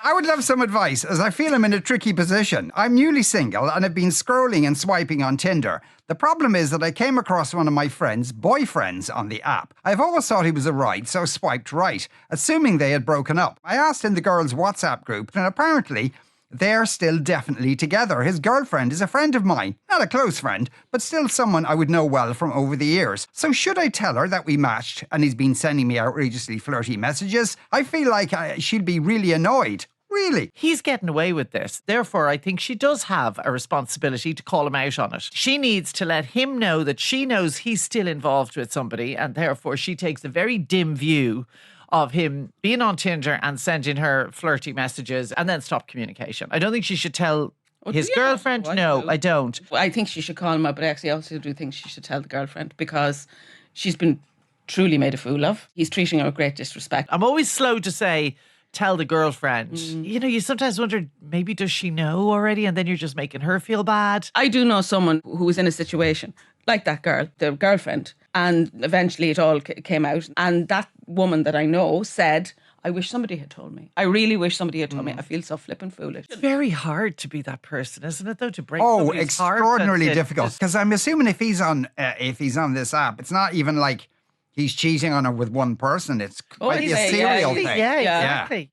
I would love some advice, as I feel I'm in a tricky position. I'm newly single and have been scrolling and swiping on Tinder. The problem is that I came across one of my friend's boyfriends on the app. I've always thought he was a right, so swiped right, assuming they had broken up. I asked in the girls' WhatsApp group, and apparently they're still definitely together. His girlfriend is a friend of mine. Not a close friend, but still someone I would know well from over the years. So should I tell her that we matched and he's been sending me outrageously flirty messages? I feel like she'd be really annoyed. Really? He's getting away with this. Therefore, I think she does have a responsibility to call him out on it. She needs to let him know that she knows he's still involved with somebody, and therefore she takes a very dim view of him being on Tinder and sending her flirty messages and then stop communication. I don't think she should tell his girlfriend. No, I don't. I think she should call him out, but actually I also do think she should tell the girlfriend, because she's been truly made a fool of. He's treating her with great disrespect. I'm always slow to say, tell the girlfriend. You know, you sometimes wonder, maybe does she know already? And then you're just making her feel bad. I do know someone who was in a situation like that girl, the girlfriend, and eventually it all came out. And that woman that I know said, I wish somebody had told me. I really wish somebody had told me. I feel so flippin' foolish. It's very hard to be that person, isn't it, though, to break Oh, somebody's heart? extraordinarily difficult. Because I'm assuming if he's on this app, it's not even like he's cheating on her with one person. It's quite a serial thing. Yeah, exactly.